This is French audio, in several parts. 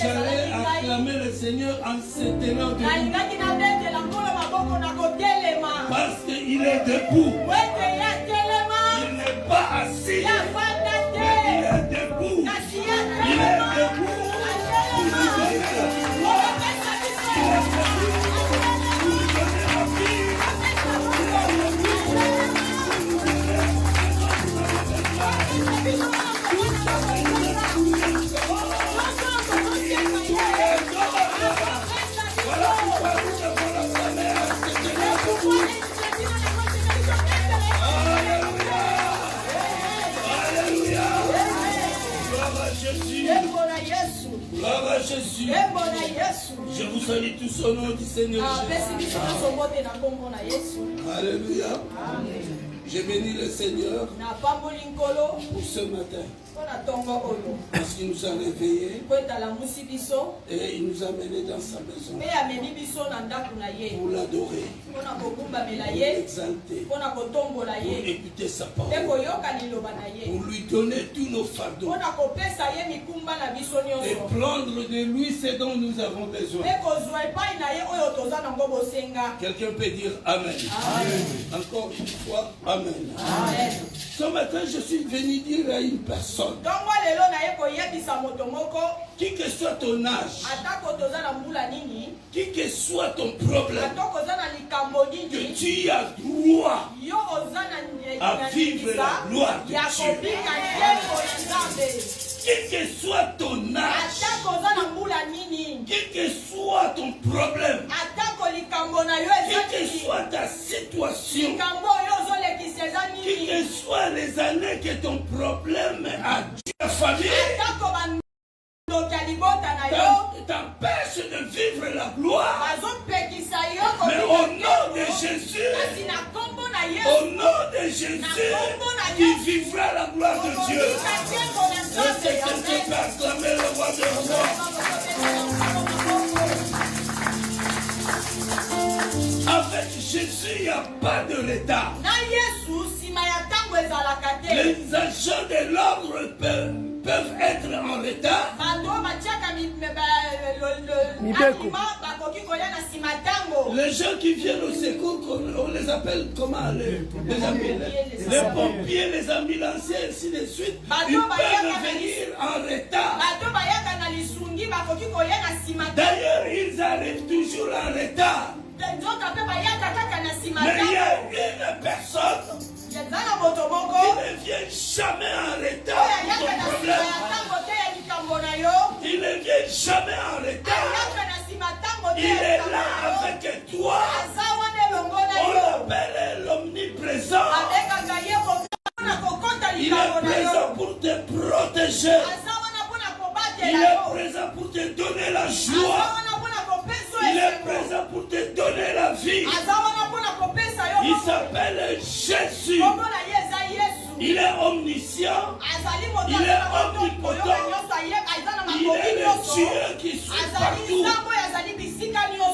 J'allais acclamer le Seigneur en se tenant debout. Parce qu'il est debout. Il n'est pas assis. Mais il est debout. Il est debout pour nous donner la victoire. Il est debout pour nous donner la vie. Voilà pourquoi nous devons l'acclamer en se tenant debout. Alléluia. Gloire à Jésus. Gloire à Jésus. Je vous salue tous au nom du Seigneur Jésus. Alléluia. J'ai béni le Seigneur pour ce matin. Parce qu'il nous a réveillés et il nous a menés dans sa maison pour l'adorer, pour l'exalter, pour écouter sa parole, pour lui donner tous nos fardeaux et prendre de lui ce dont nous avons besoin. Quelqu'un peut dire Amen. Amen. Encore une fois, Amen. Amen. Ce matin, je suis venu dire à une personne, qui que soit ton âge, qui que soit ton problème, que tu as droit à vivre la gloire de Dieu. Qui que soit ton âge, qui que soit ton problème, qui que soit ta situation, qui que soient les années que ton problème a ta famille, t'empêche de vivre la gloire. Mais au nom de Jésus, au nom de Jésus, qui vivra la gloire de Dieu. Est-ce que quelqu'un peut acclamer le roi de rois? Avec Jésus, il n'y a pas de retard. Les agents de l'ordre peuvent être en retard. Les gens qui viennent au secours, on les appelle comment? Les pompiers, les ambulanciers, ainsi de suite. Ils peuvent venir en retard. D'ailleurs, ils arrivent toujours en retard. Mais il y a une personne qui ne vient jamais en retard pour ton problème. Il ne vient jamais en retard. Il est là avec toi. On l'appelle l'omniprésent. Il est présent pour te protéger. Il est présent pour te donner la joie. Il est présent pour te donner la vie. Il s'appelle Jésus. Il est omniscient. Il est omnipotent. Il est le Dieu qui suit partout.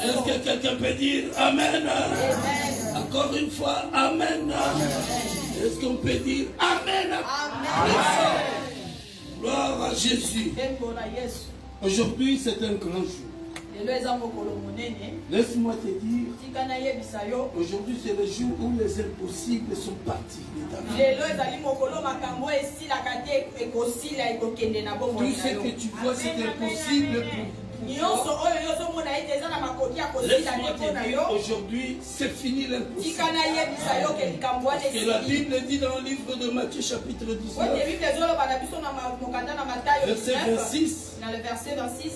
Est-ce que quelqu'un peut dire Amen? Encore une fois, Amen. Est-ce qu'on peut dire Amen? Gloire à Jésus. Aujourd'hui, c'est un grand jour. Laisse-moi te dire, aujourd'hui c'est le jour où les impossibles sont partis de ta vie. Tout ce que tu vois, c'est impossible pour toi. Laisse-moi te dire, aujourd'hui c'est fini l'impossible. Parce que la Bible dit dans le livre de Matthieu chapitre 19, verset 26,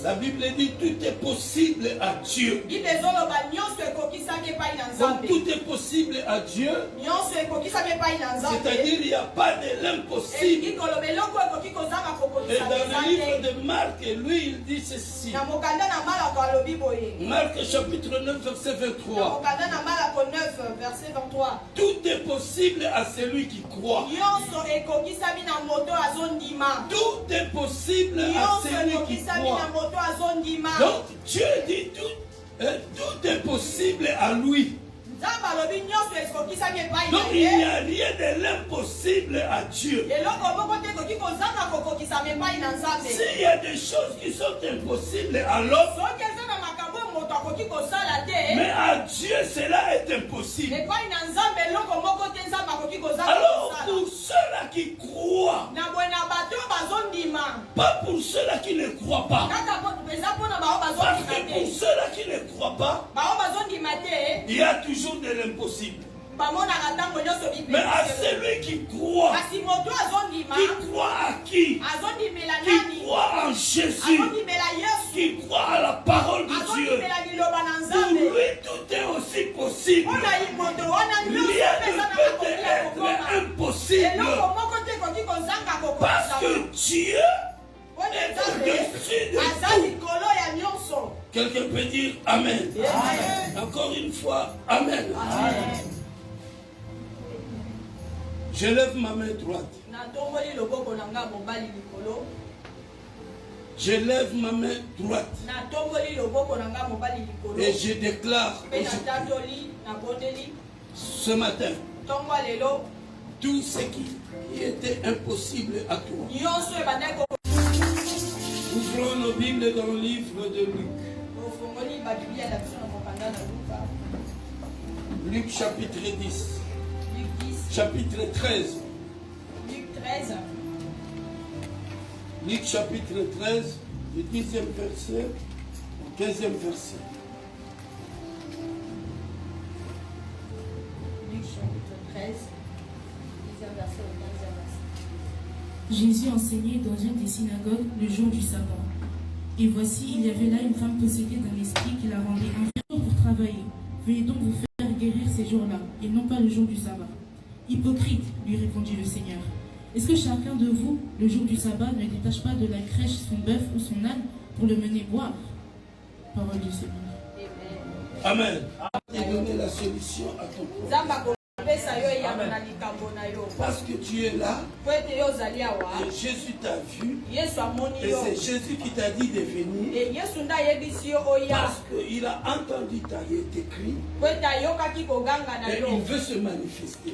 la Bible dit tout est possible à Dieu. Donc tout est possible à Dieu. C'est-à-dire il n'y a pas de l'impossible. Et dans le livre de Marc, lui il dit ceci. Marc chapitre 9 verset 23. Tout est possible à celui qui croit. Tout est possible à celui qui croit. Donc Dieu dit tout est possible à lui. Donc il n'y a rien de l'impossible à Dieu. S'il y a des choses qui sont impossibles à l'homme, mais à Dieu cela est impossible. Alors pour ceux-là qui croient, pas pour ceux-là qui ne croient pas, parce que pour ceux-là qui ne croient pas, il y a toujours de l'impossible. Mais à celui qui croit à qui? Qui croit en Jésus, qui croit à la parole de Dieu, pour lui tout est aussi possible. Rien ne peut être impossible, parce que Dieu est au-dessus de tout. Quelqu'un peut dire Amen. Encore une fois, Amen. Je lève ma main droite. Je lève ma main droite. Et je déclare ce matin tout ce qui était impossible à toi. Ouvrons nos Bibles dans le livre de Luc. Luc chapitre 10. Chapitre 13. Luc 13. Luc chapitre 13, le 10e verset, le 15e verset. Luc chapitre 13, 10e verset au 15e verset. Jésus enseignait dans une des synagogues le jour du sabbat. Et voici, il y avait là une femme possédée d'un esprit qui la rendait infirme pour travailler. Veuillez donc vous faire guérir ces jours-là, et non pas le jour du sabbat. Hypocrite, lui répondit le Seigneur. Est-ce que chacun de vous, le jour du sabbat, ne détache pas de la crèche son bœuf ou son âne pour le mener boire? Parole du Seigneur. Amen. Et donner la solution à ton problème. Parce que tu es là, et Jésus t'a vu, et c'est Jésus qui t'a dit de venir, parce qu'il a entendu ta cri, et il veut se manifester.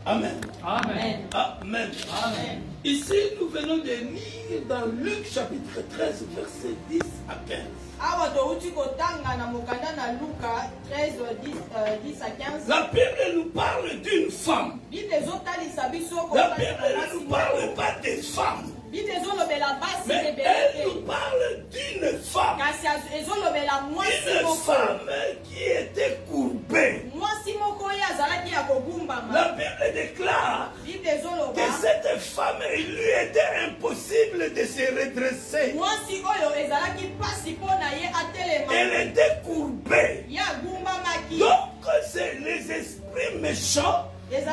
Amen. Amen. Amen. Amen. Ici, nous venons de lire dans Luc chapitre 13, verset 10 à 15. La Bible nous parle d'une femme. La Bible ne nous parle pas des femmes. Mais elle nous parle d'une femme. Une femme qui était courbée. La Bible déclare que cette femme, il lui était impossible de se redresser. Elle était courbée. Donc c'est les esprits méchants, les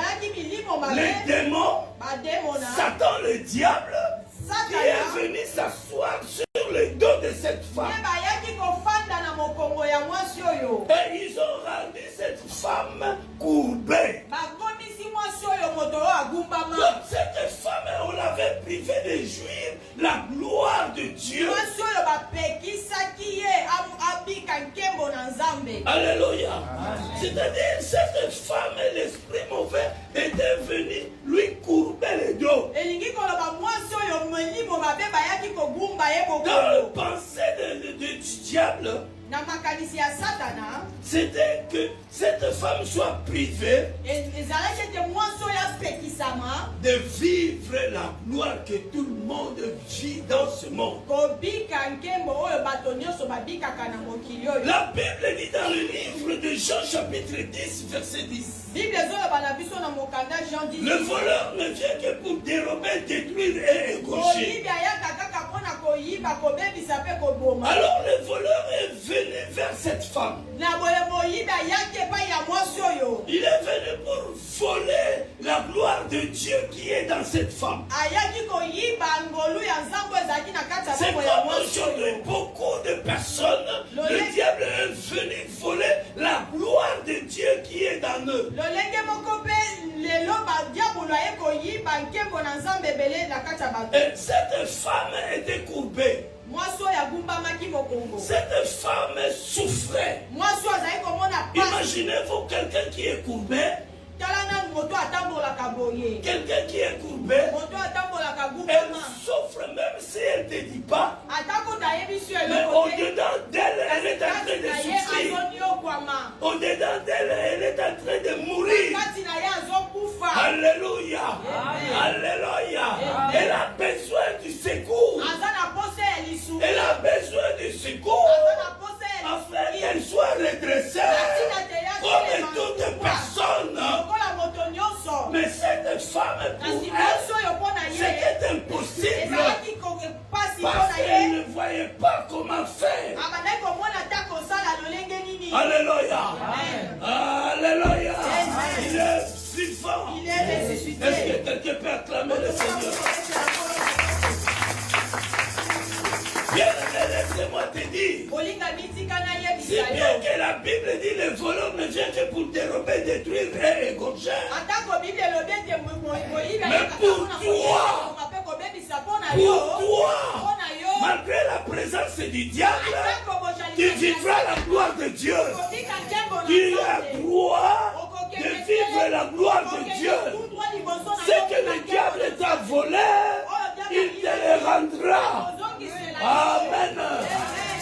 démons, Satan le diable, qui est venu s'asseoir sur le dos de cette femme. Et ils ont rendu cette femme courbée. Donc cette femme, on l'avait privée de jouir la gloire de Dieu. Alléluia. C'est-à-dire cette femme, l'esprit mauvais, était venu lui courber le dos. Dans le pensée du diable, c'était que cette femme soit privée de vivre la gloire que tout le monde vit dans ce monde. La Bible dit dans le livre de Jean chapitre 10 verset 10. Le voleur ne vient que pour dérober, détruire et égorger. Alors le voleur est venu vers cette femme. Il est venu pour voler la gloire de Dieu qui est dans cette femme. C'est comme aujourd'hui beaucoup de personnes, le diable est venu voler la gloire de Dieu qui est dans eux. Et cette femme était courbée. Cette femme souffrait. Imaginez Imaginez-vous quelqu'un qui est courbé. Quelqu'un qui est courbé, elle souffre même si elle ne te dit pas. Mais au-dedans d'elle, elle est en train de souffrir. Au-dedans d'elle, elle est en train de mourir. Alléluia. Alléluia. Elle a besoin du secours. Elle a besoin du secours afin qu'elle soit redressée comme toute personne. Mais cette femme, pour elle, c'était impossible parce qu'elle ne voyait pas comment faire. Alléluia. Alléluia. Il est vivant. Est-ce que quelqu'un peut acclamer le Seigneur? Bien, laissez-moi te dire, c'est bien que la Bible dit le voleur ne vient que pour dérober, détruire et égorger. Mais pour toi, malgré la présence du diable, tu vivras la gloire de Dieu. Tu as droit de vivre la gloire de Dieu. Ce que le diable t'a volé, il te le rendra. Amen.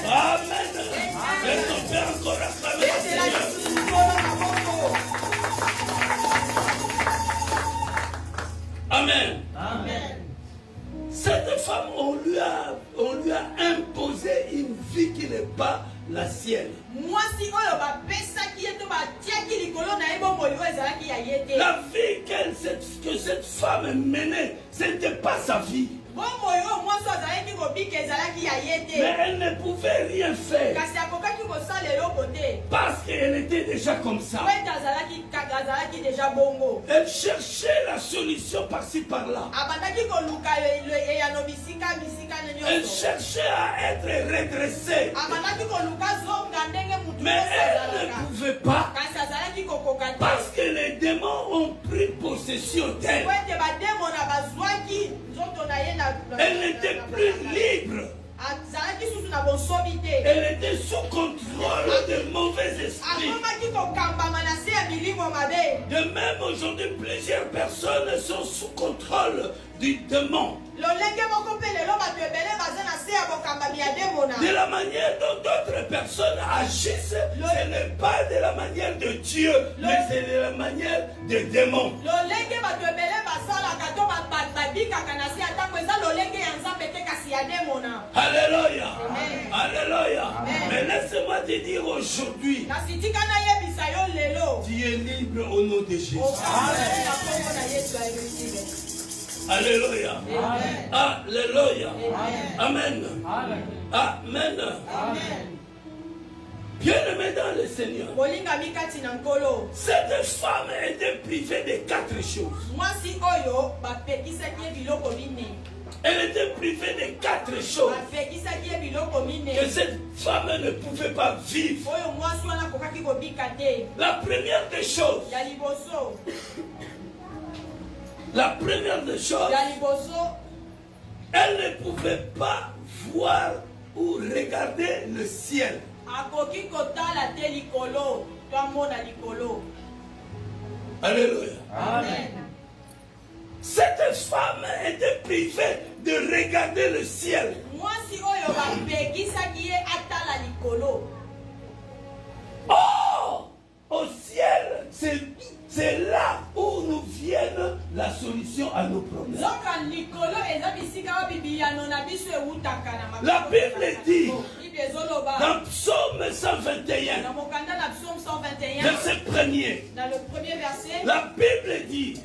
Amen. Est-ce qu'on peut encore acclamer le Seigneur? Amen. Amen. Cette femme, on lui a imposé une vie qui n'est pas la sienne. La vie que cette femme menait, ce n'était pas sa vie. Mais elle ne pouvait rien faire parce qu'elle était déjà comme ça. Elle cherchait la solution par-ci par-là. Elle cherchait à être redressée. Mais elle ne pouvait pas parce que les démons ont pris possession d'elle. Elle n'était plus libre. Elle était sous contrôle de mauvais esprits. De même, aujourd'hui, plusieurs personnes sont sous contrôle du démon. De la manière dont d'autres personnes agissent, ce n'est pas de la manière de Dieu, mais c'est de la manière des démons. Alléluia. Alléluia. Mais laisse-moi te dire aujourd'hui, tu es libre au nom de Jésus. Alléluia. Alléluia. Amen. Amen. Bien-aimé dans le Seigneur, cette femme était privée de 4 choses. Elle était privée de 4 choses que cette femme ne pouvait pas vivre. La première des choses, elle ne pouvait pas voir ou regarder le ciel. Alléluia. Amen. Cette femme était privée de regarder le ciel. Oh, au ciel, c'est là où nous vienne la solution à nos problèmes. La Bible dit dans Psaume 121, verset 1er, la Bible dit,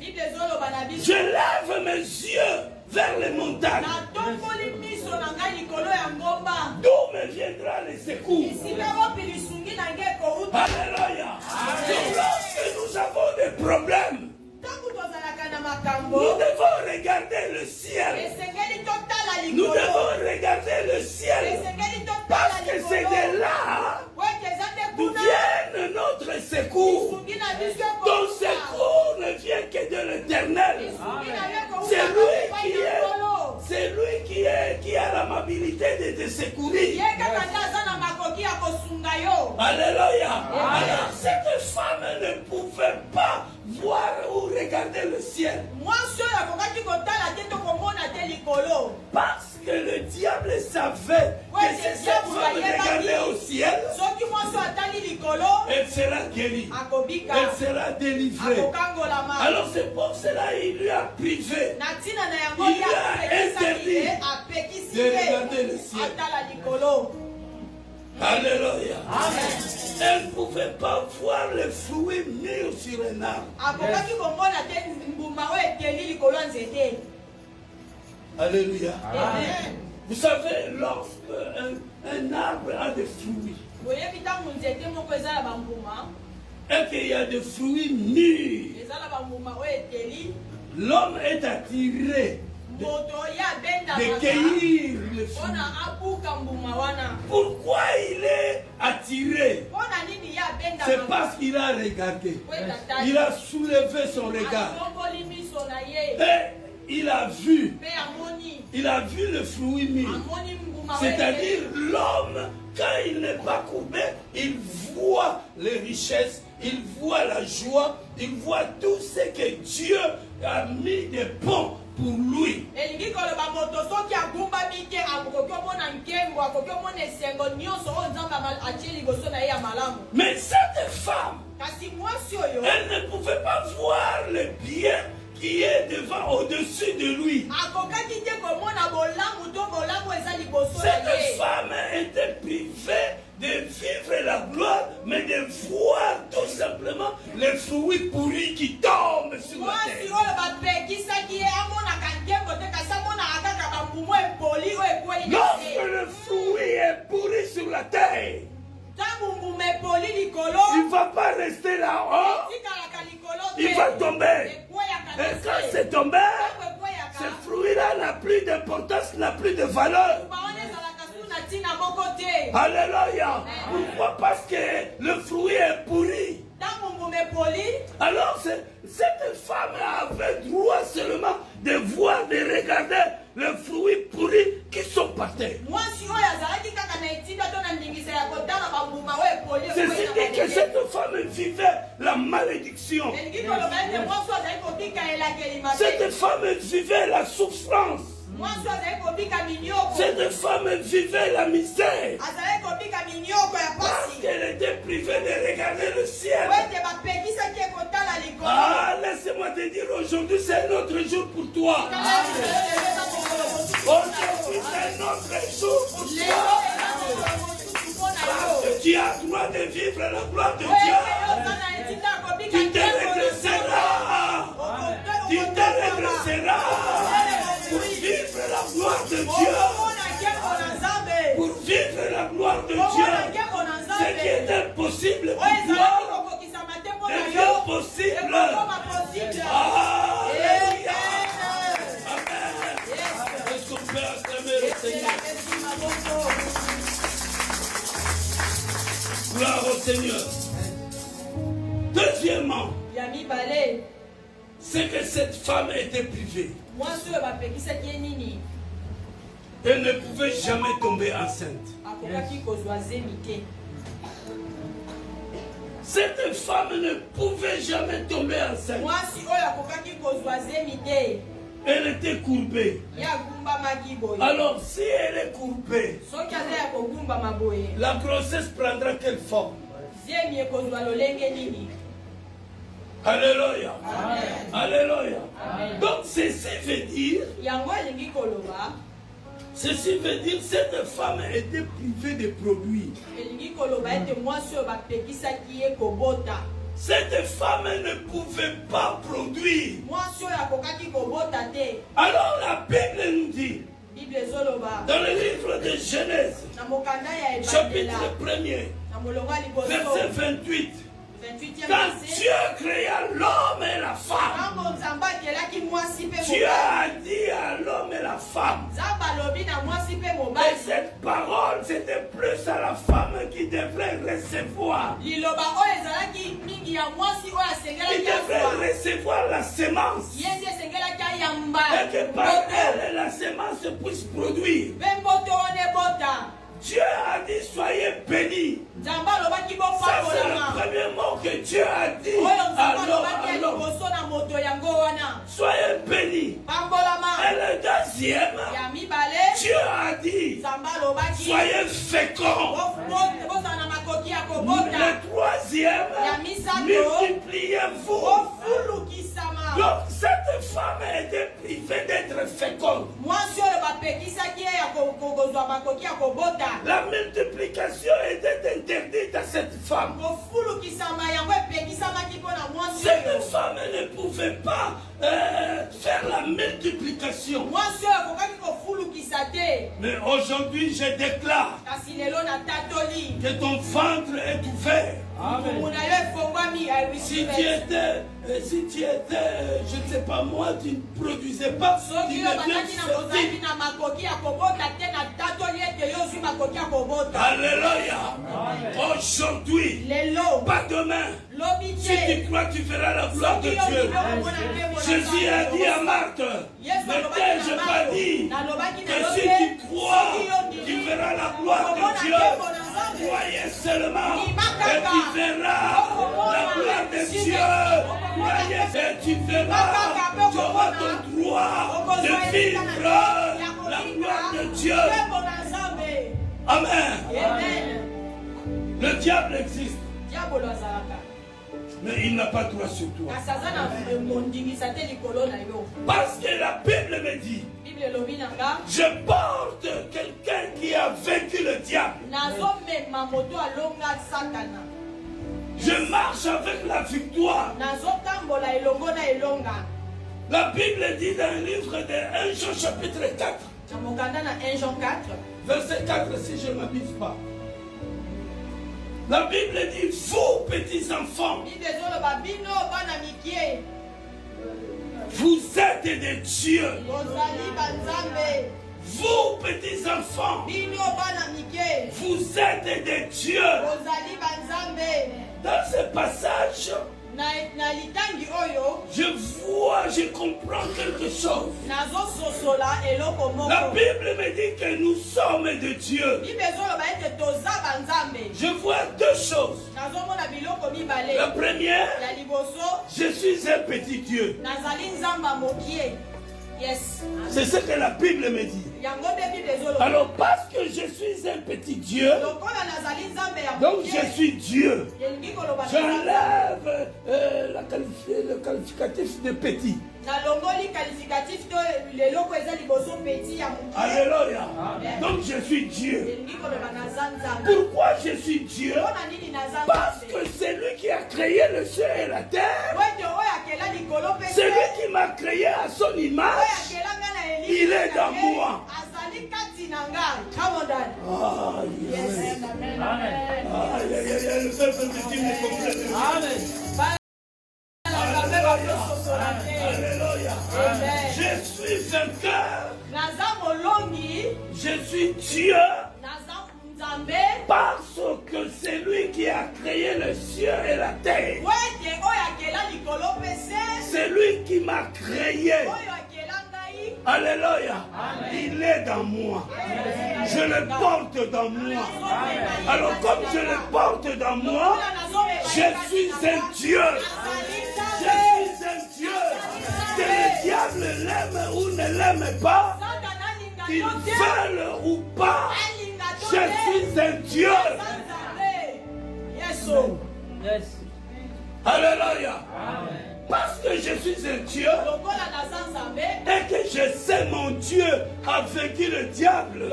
je lève mes yeux vers les montagnes. D'où me viendra le secours? Alléluia. Lorsque nous avons des problèmes, nous devons regarder le ciel. Nous devons regarder le ciel. Parce que c'est de là d'où vient notre secours. Ton secours ne vient que de l'Éternel. C'est lui qui a l'amabilité de te secourir. Alléluia. Alors cette femme regarder le ciel. Parce que le diable savait que si cette femme regardait au ciel, elle sera guérie, elle sera délivrée. Alors c'est pour cela qu'il lui a privé, il lui a interdit de regarder le ciel. Alléluia. Elle ne pouvait pas voir les fruits mûrs sur un arbre. Alléluia. Amen. Vous savez, lorsque un arbre a des fruits, et qu'il y a des fruits mûrs, l'homme est attiré de cueillir les fruits. Pourquoi il est attiré? C'est parce qu'il a regardé. Il a soulevé son regard. Et il a vu le fruit mûr. C'est-à-dire l'homme, quand il n'est pas courbé, il voit les richesses, il voit la joie, il voit tout ce que Dieu a mis de bon pour lui. Mais cette femme, elle ne pouvait pas voir le bien qui est devant, au-dessus de lui. Cette femme était privée de vivre la gloire, mais de voir tout simplement les fruits pourris qui tombent sur la terre. Lorsque le fruit est pourri sur la terre, il ne va pas rester là-haut, il va tomber. Et quand c'est tombé, ce fruit-là n'a plus d'importance, n'a plus de valeur. Alléluia. Pourquoi? Parce que le fruit est pourri. Alors cette femme avait droit seulement de voir, de regarder les fruits pourris qui sont par terre. Ceci dit que cette femme vivait la malédiction. Cette femme vivait la souffrance. Cette femme vivait la misère. Parce qu'elle était privée de regarder le ciel. Ah, laissez-moi te dire, aujourd'hui c'est un autre jour pour toi. Aujourd'hui c'est un autre jour pour toi. Parce que tu as le droit de vivre la gloire de Dieu. Tu te redresseras. Tu te redresseras. Pour vivre la gloire de Dieu. Pour vivre la gloire de Dieu. Ce qui est impossible pour toi devient possible. Alléluia. Amen. Est-ce qu'on peut acclamer le Seigneur? Gloire au Seigneur. Deuxièmement, c'est que cette femme était privée. Elle ne pouvait jamais tomber enceinte. Cette femme ne pouvait jamais tomber enceinte. Elle était courbée. Alors si elle est courbée, la grossesse prendra quelle forme? Alléluia. Amen. Alléluia. Amen. Donc ceci veut dire cette femme était privée de produits. Cette femme ne pouvait pas produire. Alors la Bible nous dit dans le livre de Genèse, chapitre 1er, verset 28. Quand Dieu créa l'homme et la femme, Dieu a dit à l'homme et la femme. Et cette parole, c'était plus à la femme qui devrait recevoir. Il devrait recevoir la semence. Et que par elle, la semence puisse produire. Dieu a dit soyez bénis. Ça c'est le premier mot que Dieu a dit à l'homme. multipliez-vous. Donc cette femme était privée d'être féconde. La multiplication était interdite à cette femme. Cette femme ne pouvait pas faire la multiplication. Mais aujourd'hui, je déclare que ton ventre est ouvert. Amen. Si tu étais, je ne sais pas moi, tu ne produisais pas, tu Alléluia. Aujourd'hui, pas demain. Si tu crois, tu verras la gloire de Dieu. Jésus a dit à Marthe, ne t'ai-je pas dit que si tu crois, tu verras la gloire de Dieu. Croyez seulement et tu verras la gloire de Dieu. Croyez et tu verras, tu auras ton droit de vivre la gloire de Dieu. Amen. Le diable existe, mais il n'a pas droit sur toi. Parce que la Bible me dit, je porte quelqu'un qui a vaincu le diable. Je marche avec la victoire. La Bible dit dans le livre de 1 Jean chapitre 4, verset 4, si je ne m'abuse pas. La Bible dit, vous petits enfants, vous êtes des dieux. Vous petits enfants, vous êtes des dieux. Dans ce passage, je comprends quelque chose. La Bible me dit que nous sommes de Dieu. Je vois deux choses. La première, je suis un petit Dieu. C'est ce que la Bible me dit. Alors parce que je suis un petit Dieu, donc je suis Dieu. J'enlève le qualificatif de petit. Alléluia. Donc je suis Dieu. Pourquoi je suis Dieu? Parce que c'est lui qui a créé le ciel et la terre. C'est lui qui m'a créé à son image. Il est dans moi. Le peuple de Dieu me comprend. Alléluia. Je suis vainqueur. Je suis Dieu. Parce que c'est lui qui a créé le ciel et la terre. C'est lui qui m'a créé. Alléluia. Il est dans moi. Je le porte dans moi. Alors comme je le porte dans moi, je suis un Dieu. Je suis un Dieu. Que le diable l'aime ou ne l'aime pas, qu'il veuille ou pas, je suis un Dieu. Alléluia. Parce que je suis un Dieu et que je sais mon Dieu a vaincu le diable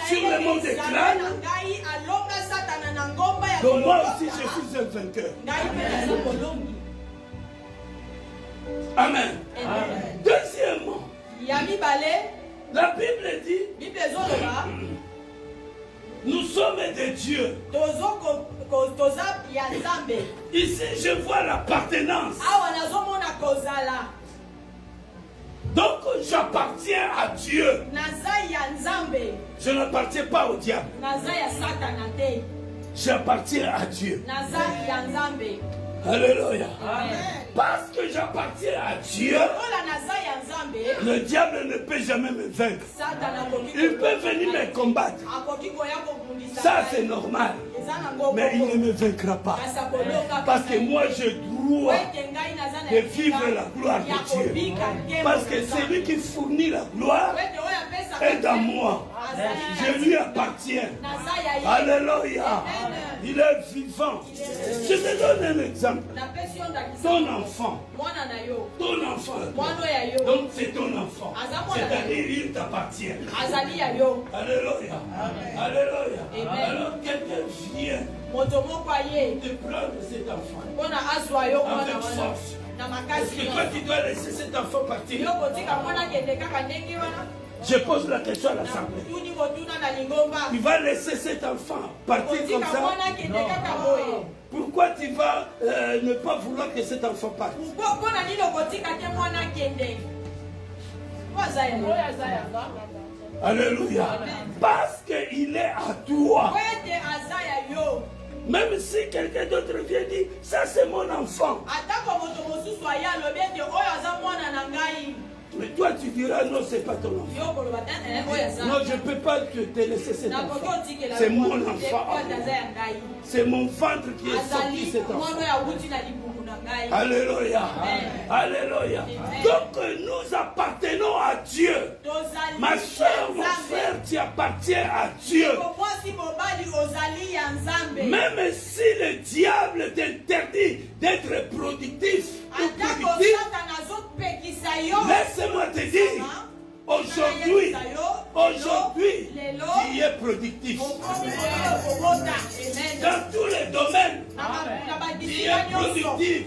sur le mont des crânes, donc moi aussi je suis un vainqueur. Amen. Deuxièmement, la Bible dit, nous sommes des dieux. Ici, je vois l'appartenance. Donc, j'appartiens à Dieu. Je n'appartiens pas au diable. J'appartiens à Dieu. Alléluia. parce que j'appartiens à Dieu, le diable ne peut jamais me vaincre. Il peut venir me combattre. Ça, c'est normal. Mais il ne me vaincra pas. Parce que moi, j'ai droit de vivre la gloire de Dieu. Parce que celui qui fournit la gloire est dans moi. Je lui appartiens. Alléluia. Il est vivant. Je te donne un exemple. Ton enfant. Donc c'est ton enfant. C'est-à-dire il t'appartient. Alléluia. Alléluia. Alors quelqu'un vient de prendre cet enfant avec force. Est-ce que toi tu dois laisser cet enfant partir? Je pose la question à l'Assemblée. Tu vas laisser cet enfant partir comme ça? Non. Pourquoi tu vas ne pas vouloir que cet enfant parte? Alléluia. Parce qu'il est à toi. Même si quelqu'un d'autre vient dire, ça c'est mon enfant. Mais toi tu diras, non, c'est pas ton enfant. Non, je ne peux pas te laisser cet enfant. C'est mon enfant. C'est mon ventre qui est sorti cet enfant. Alléluia. Alléluia. Donc nous appartenons à Dieu. Ma soeur, mon frère, tu appartiens à Dieu. Même si le diable t'interdit d'être productif ou productif, laisse-moi te dire, aujourd'hui, tu es productif. Dans tous les domaines, tu es productif.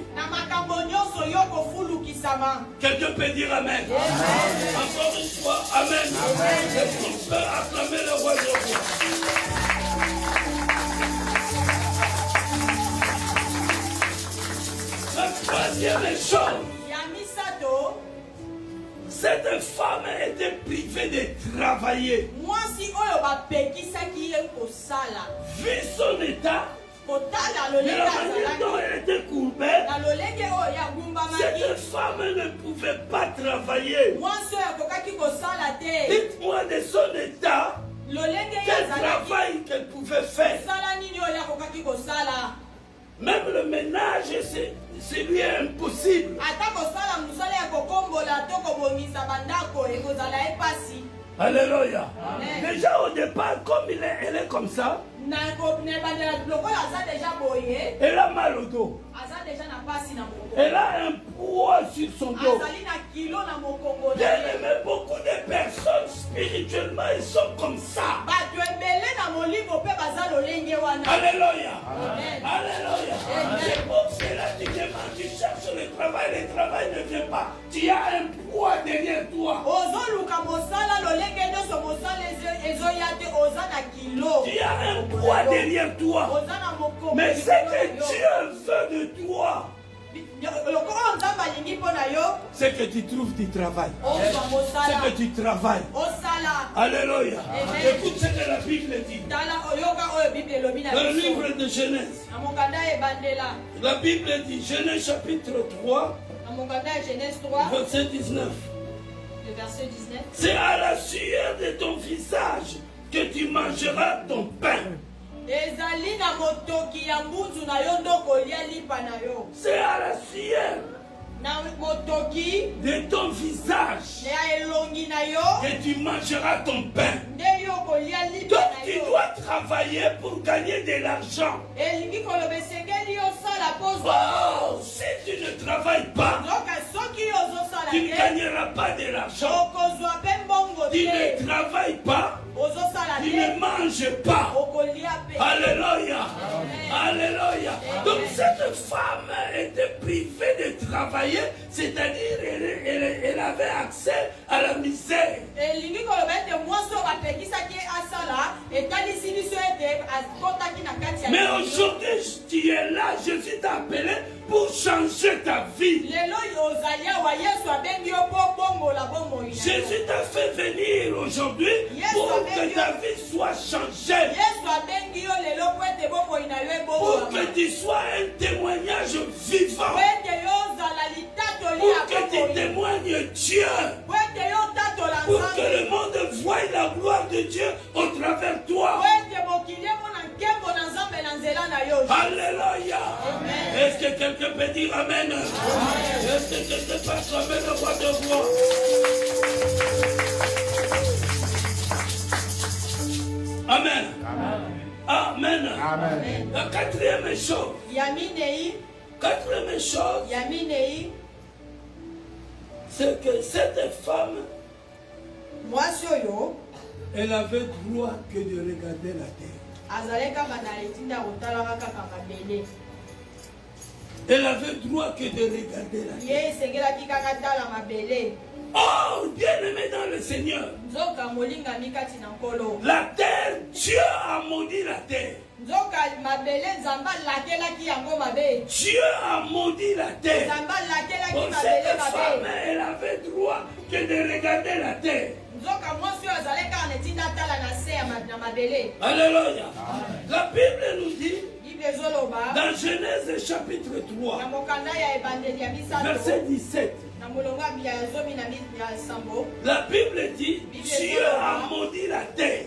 Quelqu'un peut dire Amen. Encore une fois, Amen. Est-ce qu'on peut acclamer le roi de roi? La troisième chose, cette femme était privée de travailler. Vu son état, de la manière dont elle était courbée, cette femme ne pouvait pas travailler. Dites-moi de son état, quel travail qu'elle pouvait faire. Même le ménage, c'est lui impossible. Alléluia. Déjà au départ, comme elle est comme ça, elle a mal au dos. Elle a un poids sur son dos. Bien-aimé, beaucoup de personnes spirituellement, ils sont comme ça. Alléluia. Alléluia. C'est pour cela que tu demandes, tu cherches le travail ne vient pas. Tu as un poids derrière toi. Tu as un poids derrière toi. Mais ce que Dieu veut de toi, c'est que tu trouves du travail. C'est que tu travailles. Alléluia. Écoute ce que la Bible dit. Dans le livre de Genèse. La Bible dit, Genèse chapitre 3, verset 19. C'est à la sueur de ton visage que tu mangeras ton pain. C'est à la sueur de ton visage que tu mangeras ton pain. Donc tu dois travailler pour gagner de l'argent. Oh, si tu ne travailles pas, tu ne gagneras pas de l'argent. Tu ne travailles pas, tu ne manges pas. Alléluia. Alléluia. Donc cette femme était privée de travailler, c'est-à-dire elle avait accès à la misère. Mais aujourd'hui, tu es là, Jésus t'a appelé pour changer ta vie. Jésus t'a fait venir aujourd'hui pour que ta vie soit changée. Pour que tu sois un témoignage vivant de Dieu. Pour que le monde voie la gloire de Dieu au travers de toi. Alléluia. Est-ce que quelqu'un peut dire Amen? Est-ce que quelqu'un peut acclamer le roi de gloire? Amen. Amen. Amen. La quatrième chose. Quatrième chose. C'est que cette femme, elle avait droit que de regarder la terre. Elle avait droit que de regarder la terre. Oh, bien-aimé dans le Seigneur. La terre, Dieu a maudit la terre. Dieu a maudit la terre. Pour cette femme, elle avait droit que de regarder la terre. Alléluia. La Bible nous dit, dans Genèse chapitre 3, verset 17, la Bible dit, Dieu a maudit la terre.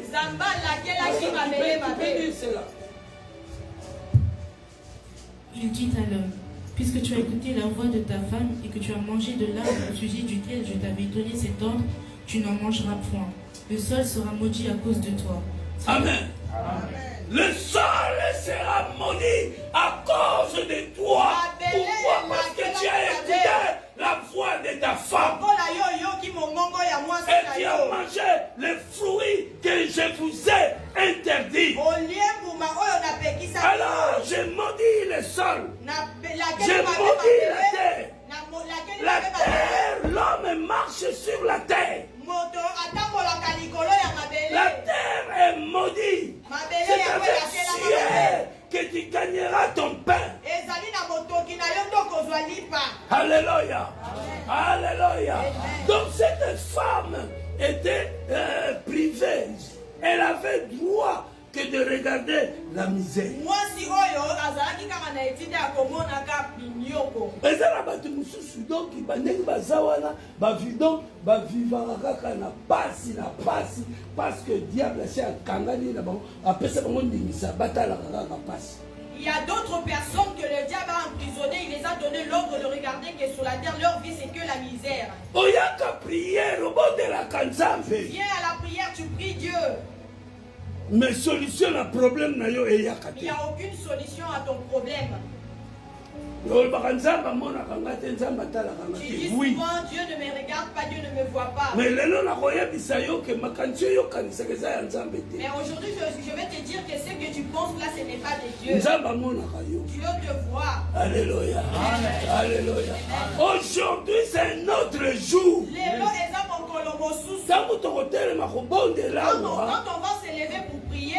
Il dit à l'homme, puisque tu as écouté la voix de ta femme et que tu as mangé de l'arbre au sujet duquel je t'avais donné cet ordre, tu n'en mangeras point. Le sol sera maudit à cause de toi. Amen. Amen. Le sol sera maudit à cause de toi. Pourquoi? Parce que tu as écouté la voix de ta femme. Et tu as mangé les fruits que je vous ai interdits. Alors, je maudis le sol. Je maudis la terre. La terre, l'homme marche sur la terre. La terre est maudite. C'est avec sueur que tu gagneras ton pain. Alléluia. Alléluia. Donc cette femme était privée. Elle avait droit que de regarder la misère. Parce que diable il y a d'autres personnes que le diable a emprisonnées. Il les a donné l'ordre de regarder que sur la terre, leur vie, c'est que la misère. Viens à la prière, tu pries Dieu. Mais solution à problème na yo il n'y a aucune solution à ton problème. Tu dis souvent, Dieu ne me regarde pas, Dieu ne me voit pas. Mais aujourd'hui, je vais te dire que ce que tu penses là, ce n'est pas de Dieu. Dieu te voit. Alléluia. Alléluia. Aujourd'hui, c'est un autre jour. Quand on va s'élever pour prier,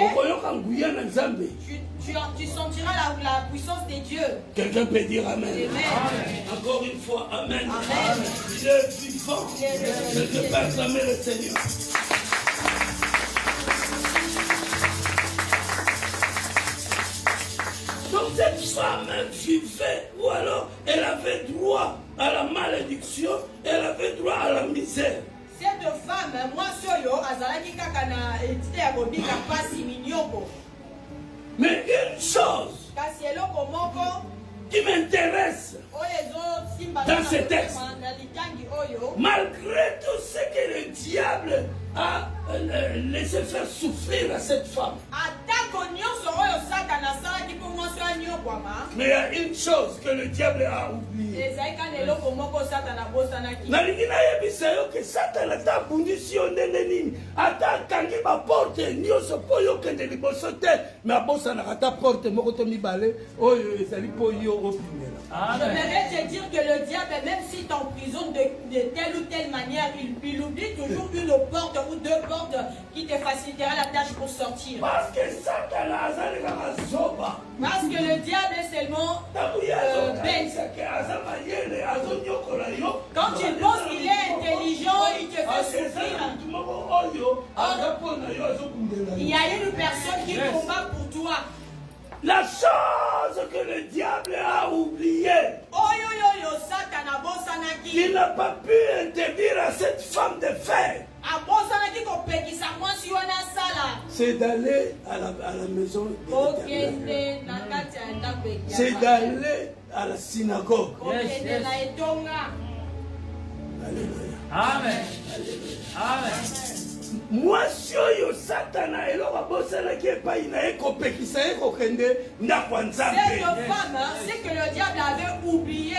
tu sentiras la puissance de Dieu. Quelqu'un peut dire Amen. Amen. Encore une fois, Amen. Amen. Il est vivant. Je peux acclamer le Seigneur. Donc cette femme vivait, ou alors elle avait droit à la malédiction, elle avait droit à la misère. Cette femme, moi, soyo, azalaki kaka na etite ya kobika pasi minyoko. Mais une chose qui m'intéresse dans ce texte, malgré tout ce que le diable a laissé faire souffrir à cette femme, mais il y a une chose que le diable a oubliée. Que Satan a bundu si on est nini, ata kangi ba porte nyoso poyo kende liboso te, mais abosa na kata porte moko to mibale oyo ezali poyo opimela. Je voudrais te dire que le diable, même s'il t'emprisonne de telle ou telle manière, il oublie toujours une porte ou deux portes qui te facilitera la tâche pour sortir. Parce que Satan parce que le diable est seulement bête. Quand tu penses qu'il est intelligent, il te fait souffrir. Il y a une personne qui combat pour toi. La chose que le diable a oubliée, qui n'a pas pu interdire à cette femme de faire, c'est d'aller à la maison de l'Éternel. C'est d'aller à la synagogue. Alléluia. Amen. Amen. Moi, si yo Satana et l'or abosala qui est pas inaeko pekisa eko kende ndakwanzambe. Cette femme, c'est que le diable avait oublié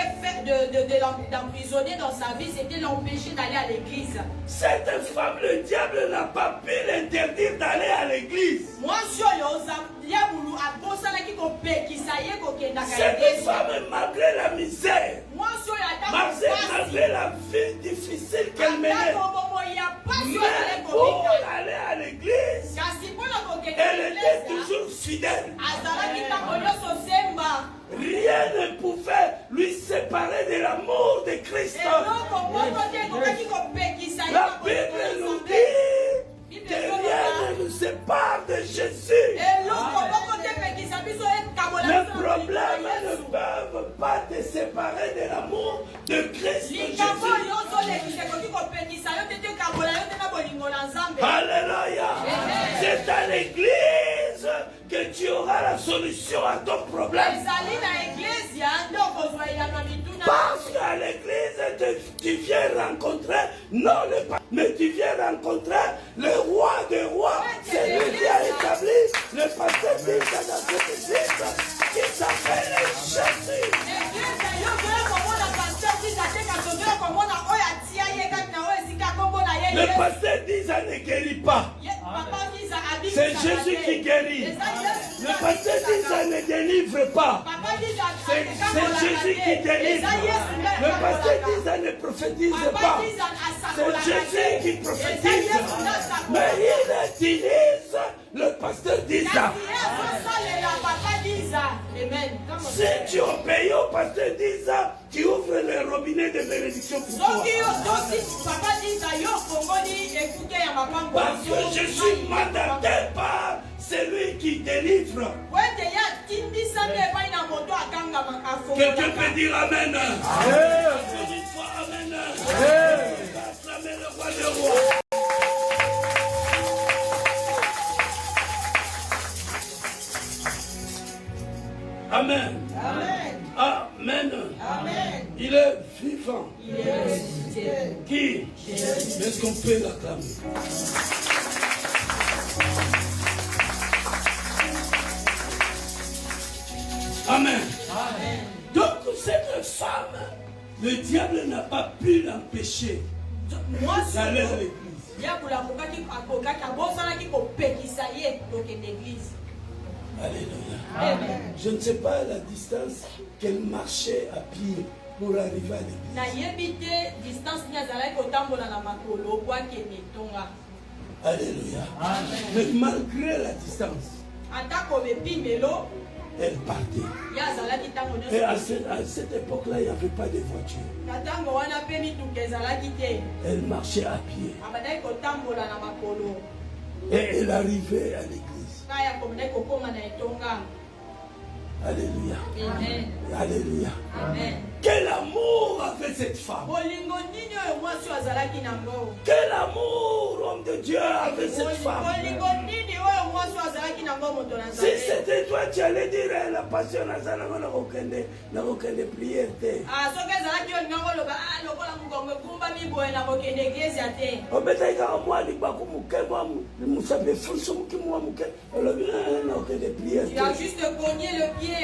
d'emprisonner dans sa vie, c'était l'empêcher d'aller à l'église. Cette femme, le diable n'a pas pu l'interdire d'aller à l'église. Cette femme, malgré la misère, malgré la vie difficile qu'elle menait, mais pour aller à l'église, elle était toujours fidèle. Rien ne pouvait lui séparer de l'amour de Christ. La Bible nous dit que rien ne nous sépare de Jésus. Les problèmes ne peuvent pas te séparer de l'amour de Christ Jésus. Alléluia. C'est à l'église que tu auras la solution à ton problème. Parce qu'à l'église, tu viens rencontrer, non le pape, mais tu viens rencontrer le roi des rois. C'est lui qui a établi le pasteur dans cette église qui s'appelle Jésus. Le pasteur dit ça ne guérit pas. C'est Jésus qui guérit. Le pasteur dit ça ne délivre pas. C'est Jésus qui délivre. Le pasteur dit ça ne prophétise pas. C'est Jésus qui prophétise. Mais il utilise le pasteur dit ça. Si tu obéis au pasteur dit ça, tu ouvres le robinet de bénédiction pour toi. Parce que je suis mandaté par celui qui délivre. Quelqu'un peut dire Amen. Encore une fois Amen. Acclamez le roi des rois. Amen. Amen. Amen. Amen. Il est vivant. Il est ressuscité. Qui? Est-ce qu'on peut l'acclamer? Amen. Amen. Donc cette femme, le diable n'a pas pu l'empêcher d'aller à l'église. Alléluia. Amen. Je ne sais pas la distance qu'elle marchait à pied pour arriver à l'église. Alléluia. Mais malgré la distance, elle partait. Et à cette époque-là, il n'y avait pas de voiture. Elle marchait à pied. Et elle arrivait à l'église. Alléluia. Amen. Alléluia. Amen. Quel amour avait cette femme. Quel amour, homme de Dieu, avait cette femme. Si c'était toi, tu allais dire la passion n'a aucune prière. Tu as juste cogné le pied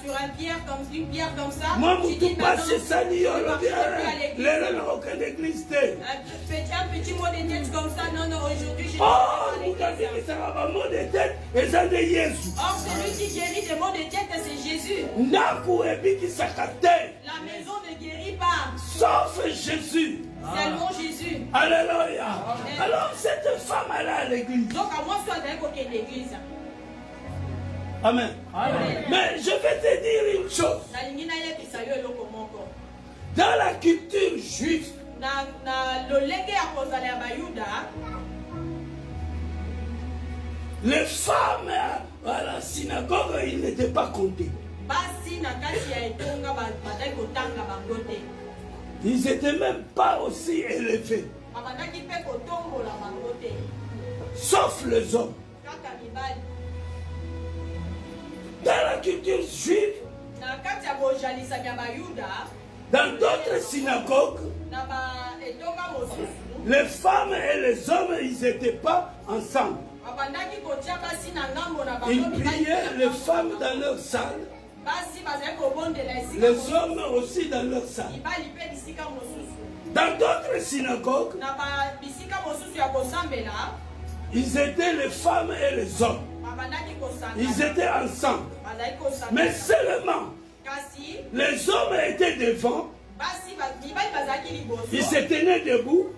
sur une pierre comme ça. Moi, tout passe ça, il y a l'église. Un petit mot de tête comme ça, non, aujourd'hui je ne vais pas à l'église. Or, celui qui guérit des maux de tête, c'est Jésus. La maison ne guérit pas. Sauf Jésus. Seulement Jésus. Alléluia. Alors, cette femme allait à l'église. Donc, à moi, soit d'un côté de l'église. Amen. Amen. Mais je vais te dire une chose. Dans la culture juive, les femmes à la synagogue, ils n'étaient pas comptés. Ils n'étaient même pas aussi élevés. Sauf les hommes. Dans la culture juive, dans d'autres synagogues, les femmes et les hommes, ils n'étaient pas ensemble. Ils priaient, les femmes dans leur salle, les hommes aussi dans leur salle. Dans d'autres synagogues, ils étaient les femmes et les hommes. Ils étaient ensemble. Mais seulement, les hommes étaient devant. Ils se tenaient debout.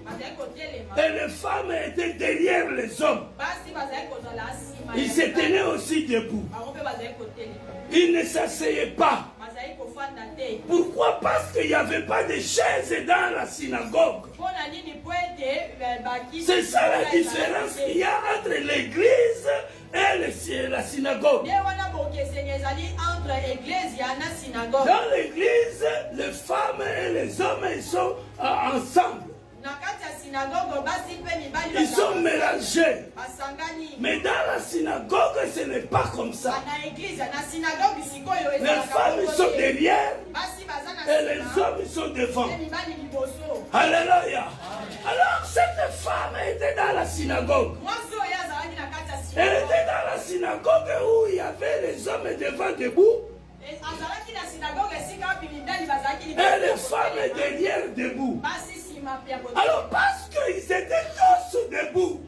Et les femmes étaient derrière les hommes. Ils se tenaient aussi debout. Ils ne s'asseyaient pas. Pourquoi? Parce qu'il n'y avait pas de chaises dans la synagogue. C'est ça la différence qu'il y a entre l'église et la synagogue. Dans l'église, les femmes et les hommes ils sont ensemble. Ils sont mélangés. Mais dans la synagogue, ce n'est pas comme ça. Les femmes sont derrière et les hommes sont devant. Alléluia. Alors cette femme était dans la synagogue. Elle était dans la synagogue où il y avait les hommes devant debout. Et les femmes derrière debout. Alors parce qu'ils étaient tous debout,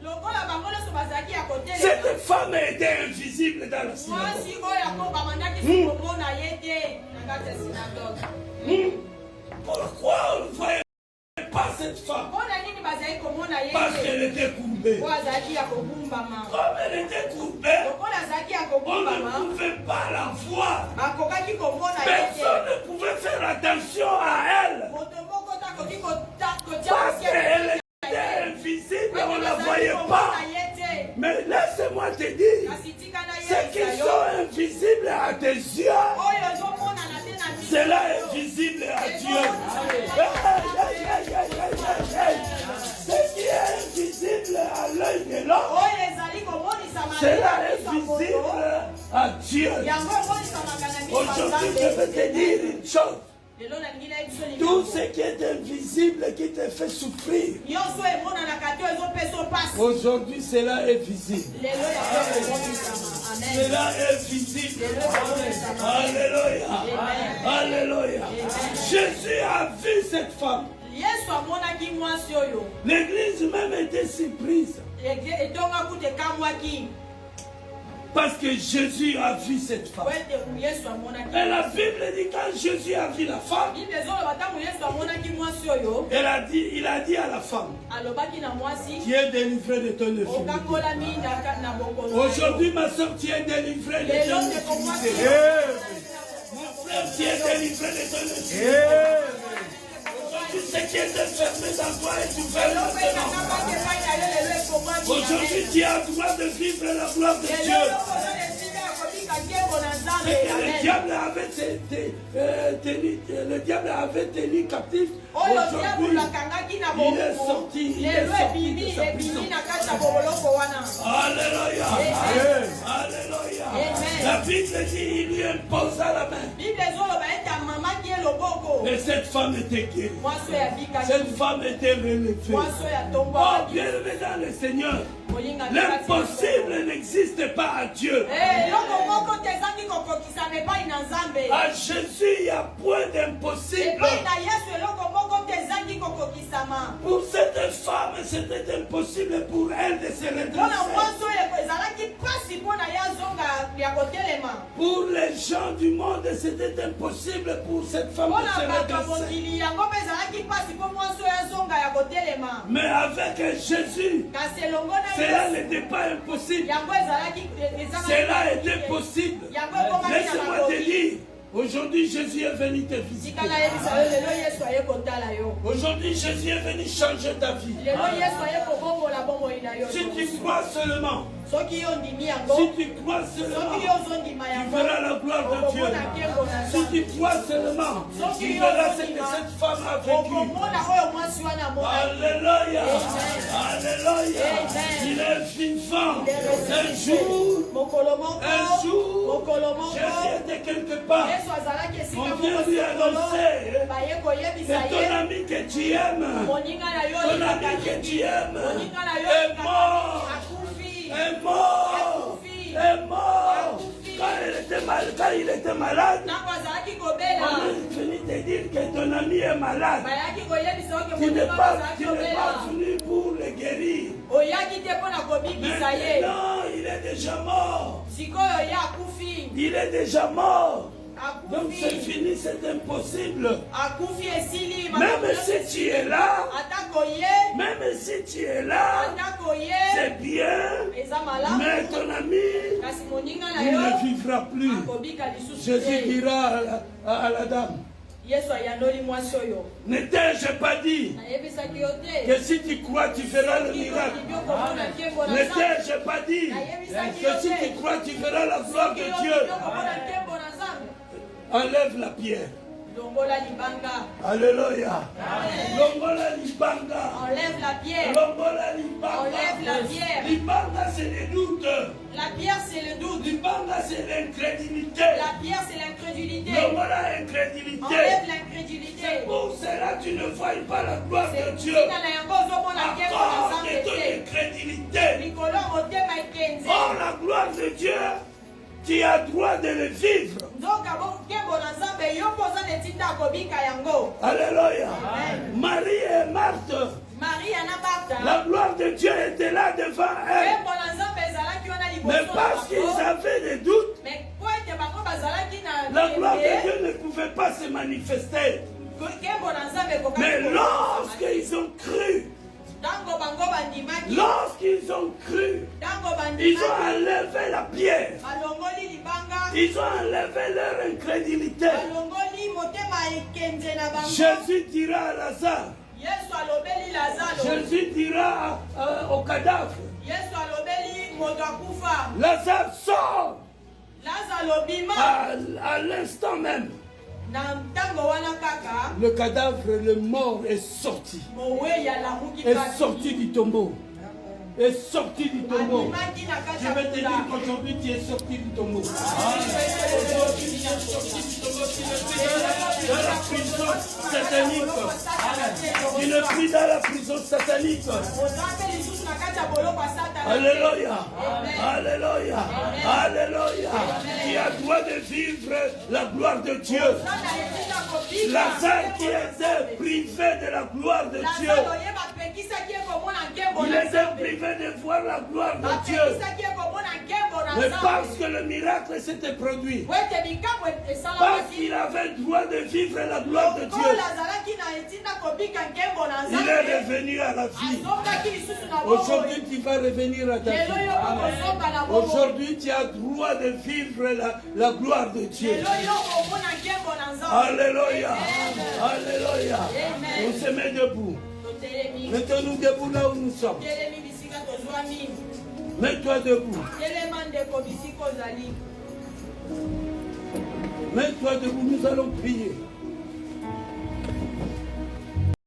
cette femme était invisible dans la synagogue. Pourquoi on ne voyait pas cette femme? Parce qu'elle était courbée. Comme elle était courbée, on ne pouvait pas la voir. Personne ne pouvait faire attention à elle. Parce qu'elle était invisible, on ne la voyait pas. Mais laisse-moi te dire, ceux qui sont invisibles à tes yeux, cela est visible à Dieu. Ce qui est invisible à l'œil de l'homme, cela est visible à Dieu. Aujourd'hui, je vais te dire une chose. Tout ce qui est invisible qui te fait souffrir, aujourd'hui cela est visible. Cela est visible. Alléluia. Alléluia. Jésus a vu cette femme. L'église même était surprise. Parce que Jésus a vu cette femme. Et la Bible dit quand Jésus a vu la femme, il a dit à la femme, tu es délivrée de ton infirmité. Aujourd'hui ma soeur, tu es délivrée de ton infirmité. Mon frère, tu es délivré de ton infirmité. Aujourd'hui, ce qui est enfermé dans toi est ouvert maintenant. Aujourd'hui, tu as le droit de vivre la gloire de Dieu. Le diable avait tenu captif. Aujourd'hui, il est sorti de sa prison. Alléluia. Alléluia. La Bible dit il lui imposa la main. Et cette femme était guérie. Cette femme était relevée. Oh, bien-aimé dans le Seigneur, l'impossible n'existe pas à Dieu. À Jésus, il n'y a point d'impossible. Pour cette femme, c'était impossible pour elle de se redresser. Pour les gens du monde, c'était impossible pour cette femme de se redresser. Mais avec Jésus, cela n'était pas impossible. Cela était possible. Laisse-moi te dire, aujourd'hui Jésus est venu te visiter. Aujourd'hui Jésus est venu changer ta vie. Si tu crois seulement, Si tu crois seulement, tu verras la gloire de Dieu. Si tu crois seulement, tu verras ce que cette femme a vécu. Alléluia. Alléluia. Il est vivant. Un jour, Jésus était quelque part. On vient lui annoncer que ton ami que tu aimes, ton ami que tu aimes, est mort. Est mort. Est mort. Quand il était malade, on a fini de dire que ton ami est malade. Tu n'es pas venu pour le guérir. Maintenant, il est déjà mort. Il est déjà mort. Donc c'est fini, c'est impossible. Même si tu es là, c'est bien, mais ton ami, il ne vivra plus. Jésus dira à la dame, ne t'ai-je pas dit que si tu crois, tu feras le miracle? Ne t'ai-je pas dit que si tu crois, tu feras la gloire de Dieu? Enlève la pierre. Alléluia. Longola libanga. Enlève la pierre. Longola libanga. Enlève la pierre. Libanga, c'est le doute. La pierre, c'est le doute. Libanga, c'est l'incrédulité. La pierre, c'est l'incrédulité. Longola incrédulité. Enlève l'incrédulité. Pour cela, tu ne vois pas la gloire de Dieu. Encore de ton incrédulité. Or, la gloire de Dieu, tu as droit de le vivre. Alléluia. Marie et Marthe, la gloire de Dieu était là devant elle. Mais parce qu'ils avaient des doutes, la gloire de Dieu ne pouvait pas se manifester. Mais lorsqu'ils ont cru, lorsqu'ils ont cru, ils ont enlevé la pierre. Ils ont enlevé leur incrédulité. Jésus dira à Lazare. Jésus dira au cadavre. Lazare sort. À l'instant même. Le cadavre, le mort est sorti. Est sorti du tombeau. Est sorti du tombeau. Je vais te dire qu'aujourd'hui tu es sorti du tombeau. Aujourd'hui tu es sorti du tombeau. Tu ne pries dans la prison satanique. Tu ne pries dans la prison satanique. Alléluia. Alléluia. Alléluia. Tu as droit de vivre la gloire de Dieu. Lazare qui était privé de la gloire de Dieu. Il était privé de voir la gloire de Dieu. Mais parce que le miracle s'était produit, parce qu'il avait le droit de vivre la gloire de Dieu, il est revenu à la vie. Aujourd'hui, tu vas revenir à ta vie. Aujourd'hui, tu as le droit de vivre la gloire de Dieu. Alléluia. Alléluia. On se met debout. Mettons-nous debout là où nous sommes. Mets-toi debout. Mets-toi debout, nous allons prier.